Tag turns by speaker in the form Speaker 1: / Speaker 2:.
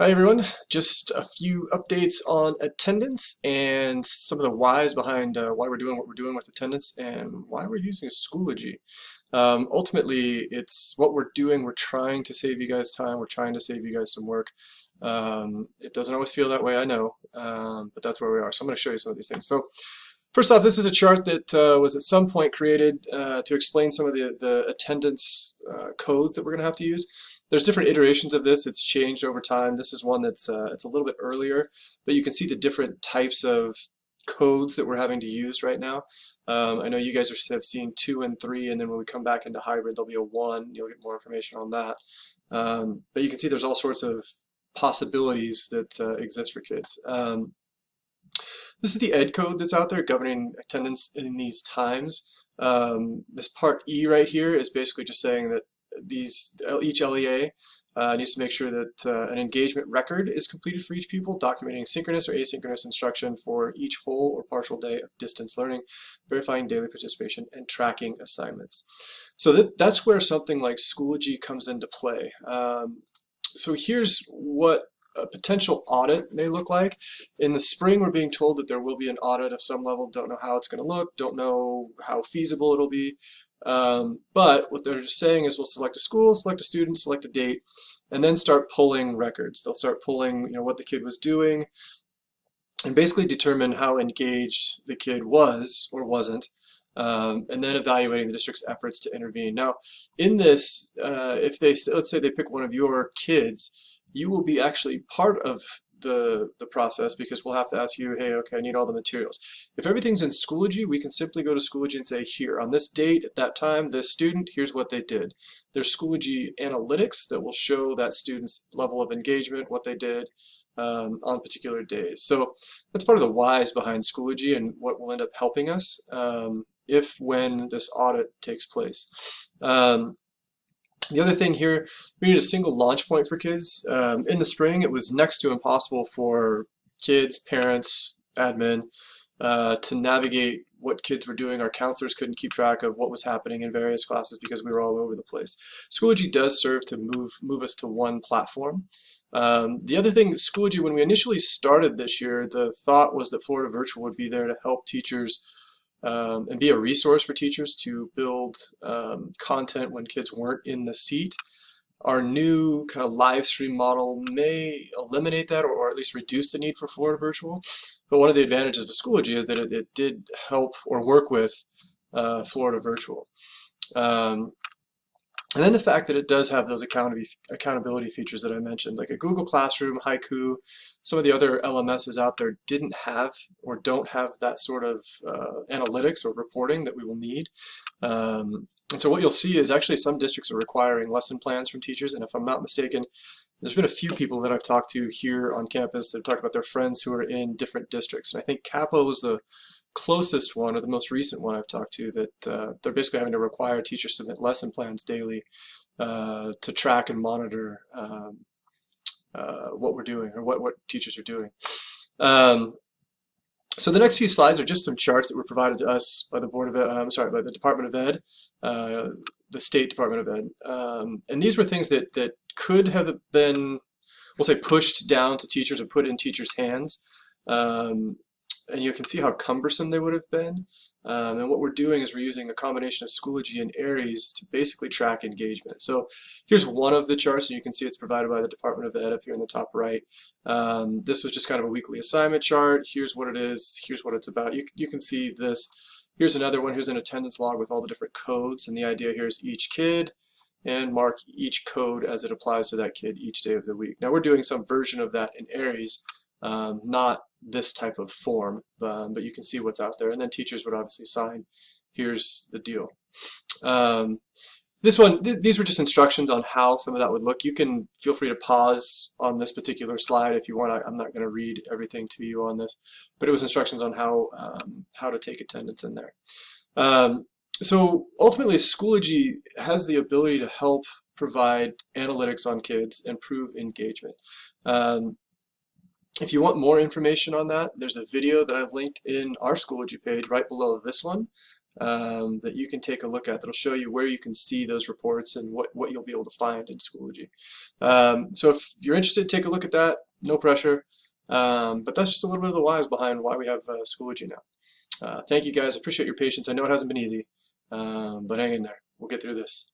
Speaker 1: Hi everyone, just a few updates on attendance and some of the whys behind why we're doing what we're doing with attendance and why we're using Schoology. Ultimately, it's what we're doing. We're trying to save you guys time. We're trying to save you guys some work. It doesn't always feel that way, I know, but that's where we are. So I'm going to show you some of these things. So first off, this is a chart that was at some point created to explain some of the attendance codes that we're going to have to use. There's different iterations of this. It's changed over time. This is one that's it's a little bit earlier, but you can see the different types of codes that we're having to use right now. I know you guys have seen 2 and 3, and then when we come back into hybrid, there'll be a 1. You'll get more information on that. But you can see there's all sorts of possibilities that exist for kids. This is the ed code that's out there governing attendance in these times. This part E right here is basically just saying that each LEA needs to make sure that an engagement record is completed for each pupil, documenting synchronous or asynchronous instruction for each whole or partial day of distance learning, verifying daily participation, and tracking assignments. So that's where something like Schoology comes into play. So here's what a potential audit may look like. In the spring, we're being told that there will be an audit of some level. Don't know how it's going to look, don't know how feasible it'll be. But what they're saying is we'll select a school, select a student, select a date, and then start pulling records. They'll start pulling, what the kid was doing, and basically determine how engaged the kid was or wasn't, and then evaluating the district's efforts to intervene. Now, in this, let's say they pick one of your kids, you will be actually part of the process, because we'll have to ask you, hey, okay, I need all the materials. If everything's in Schoology, we can simply go to Schoology and say, here, on this date, at that time, this student, here's what they did. There's Schoology analytics that will show that student's level of engagement, what they did on particular days. So that's part of the whys behind Schoology and what will end up helping us when this audit takes place. The other thing here, we need a single launch point for kids. In the spring, it was next to impossible for kids, parents, admin to navigate what kids were doing. Our counselors couldn't keep track of what was happening in various classes because we were all over the place. Schoology does serve to move us to one platform. The other thing, Schoology, when we initially started this year, the thought was that Florida Virtual would be there to help teachers and be a resource for teachers to build content when kids weren't in the seat. Our new kind of live stream model may eliminate that, or at least reduce the need for Florida Virtual. But one of the advantages of Schoology is that it did help or work with Florida Virtual. And then the fact that it does have those accountability features that I mentioned, like a Google Classroom, Haiku, some of the other LMSs out there didn't have or don't have that sort of analytics or reporting that we will need. And so what you'll see is actually some districts are requiring lesson plans from teachers, and if I'm not mistaken, there's been a few people that I've talked to here on campus that have talked about their friends who are in different districts. And I think Capo was the closest one, or the most recent one I've talked to, that they're basically having to require teachers submit lesson plans daily to track and monitor what we're doing, or what teachers are doing. So the next few slides are just some charts that were provided to us by the by the Department of Ed, the State Department of Ed, and these were things that could have been, we'll say, pushed down to teachers or put in teachers' hands. And you can see how cumbersome they would have been. And what we're doing is we're using a combination of Schoology and Aries to basically track engagement. So here's one of the charts, and you can see it's provided by the Department of Ed up here in the top right. This was just kind of a weekly assignment chart. Here's what it is. Here's what it's about. You can see this. Here's another one. Here's an attendance log with all the different codes. And the idea here is each kid, and mark each code as it applies to that kid each day of the week. Now we're doing some version of that in Aries, not this type of form, but you can see what's out there. And then teachers would obviously sign, here's the deal. These were just instructions on how some of that would look. You can feel free to pause on this particular slide if you want. I'm not going to read everything to you on this, but it was instructions on how to take attendance in there. So ultimately, Schoology has the ability to help provide analytics on kids and improve engagement. If you want more information on that, there's a video that I've linked in our Schoology page right below this one. that you can take a look at that'll show you where you can see those reports and what you'll be able to find in Schoology. So if you're interested, take a look at that. No pressure. But that's just a little bit of the whys behind why we have Schoology now. Thank you guys. Appreciate your patience. I know it hasn't been easy, but hang in there. We'll get through this.